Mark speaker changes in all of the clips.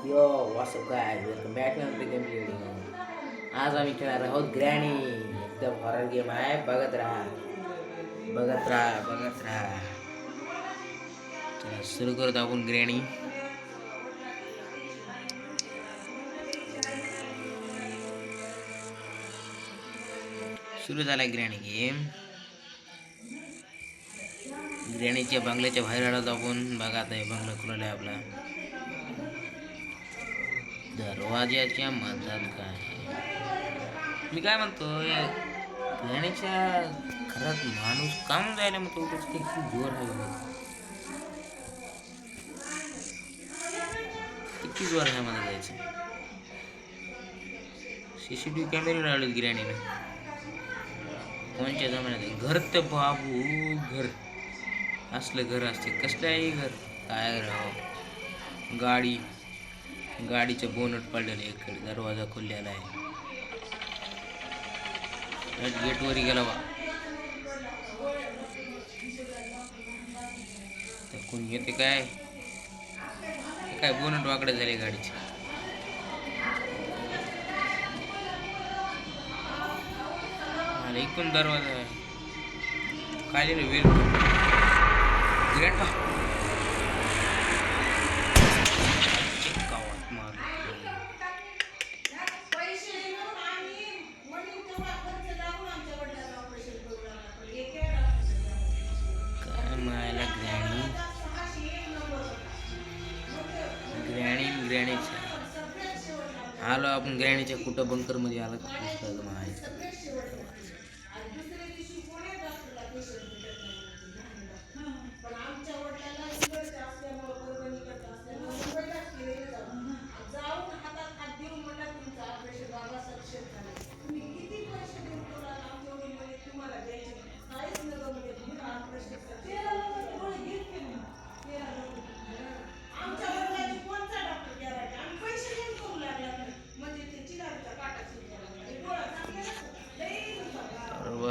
Speaker 1: यो what's up काय welcome back to game video. आज आम्ही खेळणार आहोत ग्रॅनी. एकदम हॉरर गेम आहे. बघत राहा बघत राहा बघत राहा. चला सुरू करत आपण ग्रॅनी. सुरू झाला ग्रॅनी गेम. ग्रॅनीच्या बंगल्याच्या बाहेर आलो आपण. बघा आता बंगला खुलला आहे आपला. दरवाजाच्या मधात काय मी काय म्हणतो ग्रॅनीच्या घरात माणूस काम जायला म्हणतो किती जोर आहे. किती जोर आहे मला जायचं. सीसीटीव्ही कॅमेरे लावले गिराणीने. कोणच्या जमान्यात घर तर बाबू घर असलं घर असते. कसलंही घर काय राव. गाडीचं बोनट पडलेलं इकडे. दरवाजा खुललेला आहे. गेटवर गेला बा. कोणी येते काय काय बोनट वाकडे झाले गाडीचे. इकडून दरवाजा आहे. काय रे वीर गावात मार. काय मायला ग्रॅणीच्या आलो आपण. ग्रॅणीच्या कुठं बंकर मध्ये आलो.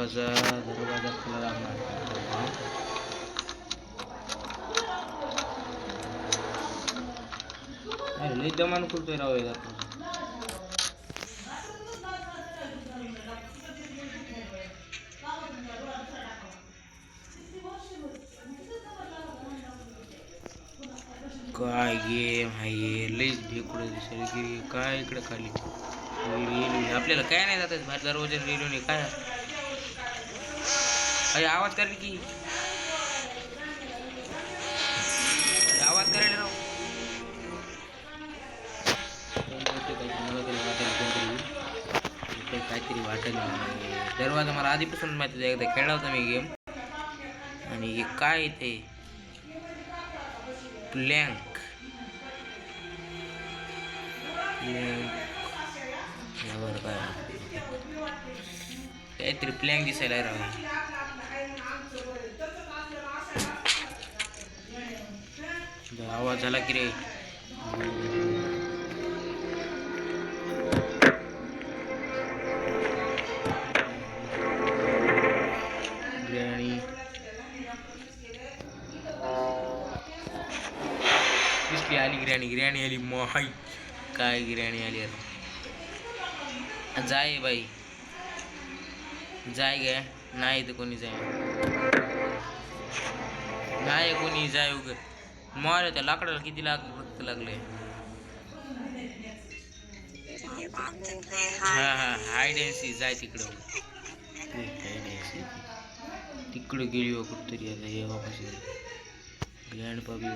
Speaker 1: दरवाजा खुला लागणार. लई दमान खुलतोय राव. काय गेम आहे. लईच ढेकुळे दिसायला की काय इकडे खाली आपल्याला काय नाही जात बाहेर. दरवाजा रेल्वे नाही काय. अरे आवाज करेल की आवाज करायला राव. काहीतरी वाटेल. दरवाजा मला आधीपासून माहिती. एकदा खेळला होता मी गेम. आणि हे काय ते प्लँक काय काहीतरी प्लँक दिसायला राव. आवाज झाला की रे. ग्रॅणी दिसली आली. ग्रॅणी आली. माही काय ग्रॅणी आली. अरे जाय बाई जाय गे. नाही तर कोणी जाय नाही कोणी जाय उग मार. त्या लाकडाला किती रक्त लागले. हा हाय डेन्सी जाय तिकडं. तिकडं गेली हो कुठतरी. आता हे वापस ग्रँड पापी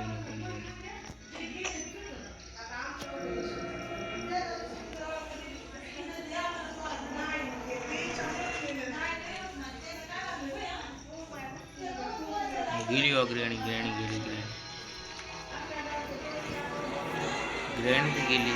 Speaker 1: गेली हो. ग्रॅणी गेली. ग्रॅणी तर गेली.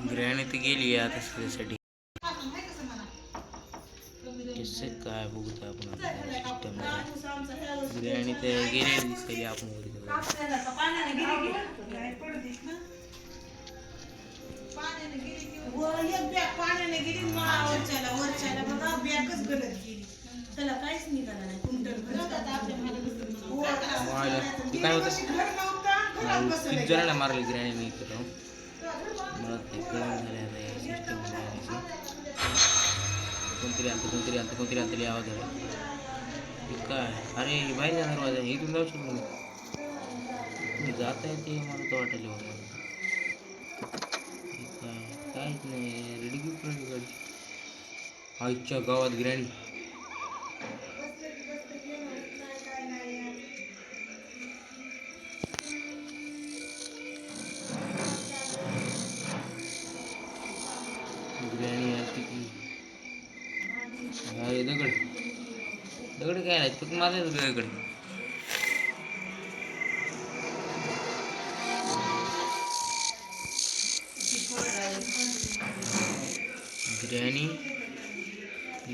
Speaker 1: ग्रॅणी तर गेली आता त्यासाठी. कसं काय बघत आपण सिस्टम. ग्रॅणी तर गेलेली दिसली आपण.
Speaker 2: एक बॅग पाण्याने गेली वरच्याला वरच्याला बघा बॅगच गलत गेली त्याला काहीच निघालं नाही कुंटल भर आपल्या
Speaker 1: काय होतं किती जणांना मारले ग्रॅणी इथं मला ते कळून झाले सिस्टम कोणतरी आलं तरी आवाज आला काय अरे बाहेर जाणार वाजा इथून जाऊ शकतो मी जाता येते मला तर वाटायला बाबा काय काहीच नाही रेडी घेऊ गाडी आईच्या गावात ग्रॅणी ग्रॅणी आली की अरे दगड काय नाही तू माझं दगड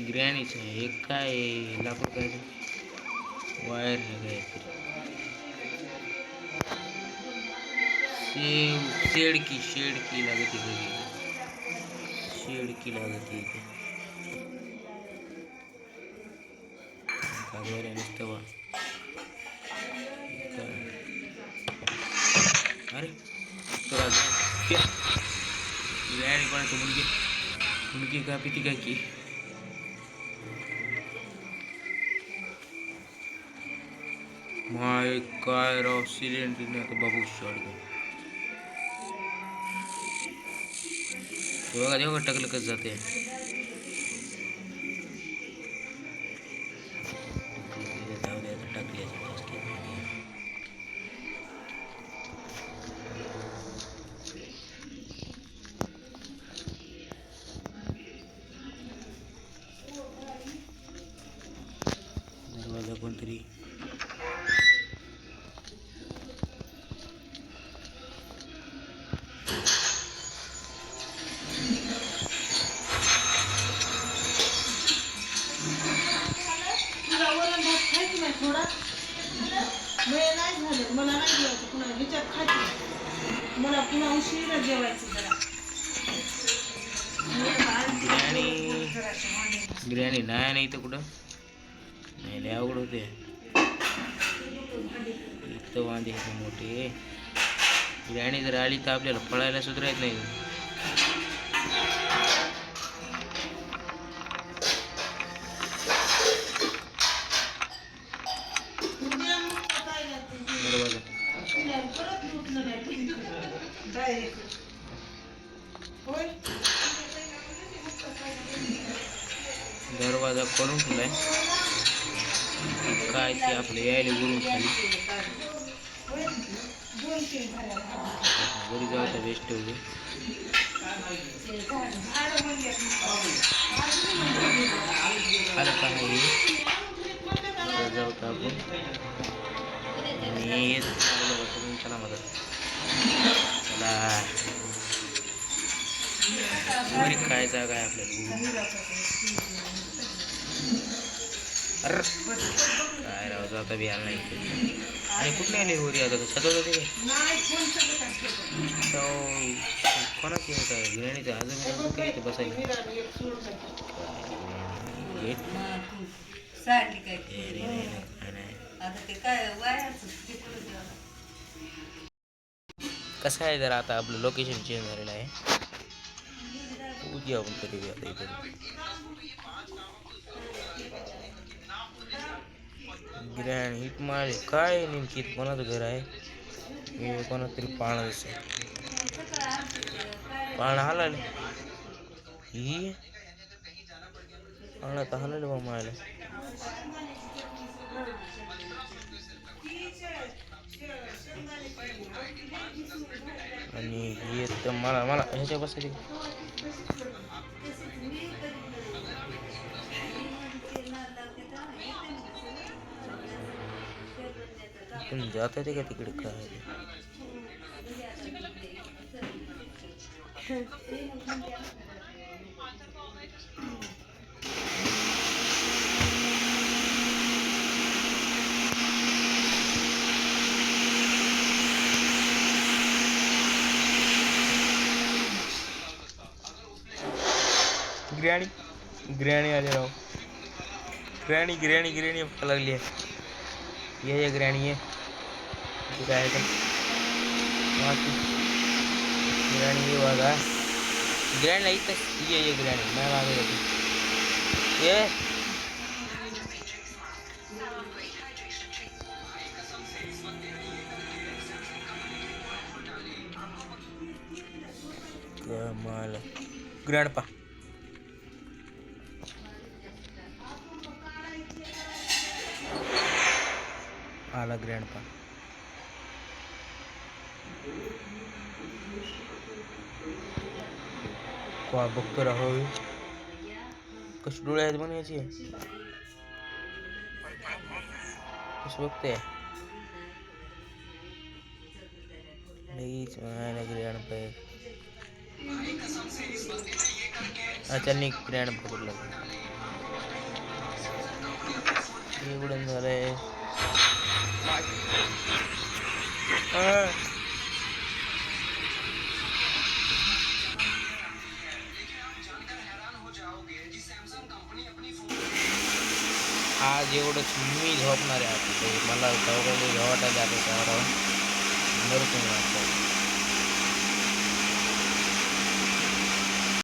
Speaker 1: ग्रॅणीच आहे हे काय लाकूड काय वायर काय शेडकी लागते शेडकी लागते कागवायला नुसतं बा अरे ग्रॅणी कोणाचं मुलगी का पिती काय की माय काय राव सिलेंडरने आता बाबू शॉट बघा जेव्हा टाकलं कसं जाते टाकले दरवाजा कोणतरी
Speaker 2: थोडा नाही झालं मला नाही जेवायचं पुन्हा ह्याच्यात खायचं मला पुन्हा उशिरा जेवायचं जरा
Speaker 1: ग्रॅणी नाही तर कुठं नाही लय अवघड होते इथं वांदे मोठे ग्रॅणी जर आली तर आपल्याला पळायला सुद्धा येत नाही दरवाजा करून ठेवलाय काय ते आपलं यायला वरून खाली घरी जायचा वेस्ट होते आलं काय जाऊ आपण आणि चला मदत चला घरी काय जागा आहे आपल्याला अरे काय राव जाता बी आला नाही आणि कुठे आले वरी आता सतत होते काय कोणाची काय गिराणीचं अजून काय बसायला कसं आहे जरा आता आपलं लोकेशन चेंज झालेलं आहे उद्या आपण कधी आता इकडे ग्रँड हिट मारले काय नेमकी कोणाचं घर आहे हे कोणाचं तरी पाळणं दिसत पाळणं हलाले ही पाळणं तर हलाले बा मायला आणि हे तर मला ह्याच्या बसायचे पण जात आहे का तिकडे काय ग्रॅणी ग्रॅणी आले राव. ग्रॅणी ग्रॅणी ग्रॅणी व्हायला लागली आहे. ये ग्रॅणी ये काय आहे का बाकी ग्रॅणी ये बघा. ग्रॅणीला इथं ये ग्रॅणी नाही मागे जाते ये. कमाल ग्रँडपा आला ग्रँडपा. का बघतो राहो कशी डोळे आहेत म्हणायची कसं बघते ग्रँडपा. अच्छा निक ग्रँडपा कुठला उडून झालंय. आज एवढंच मी झोपणार आहे आता मला झोपायला जातं त्यावर मरतो मी आता.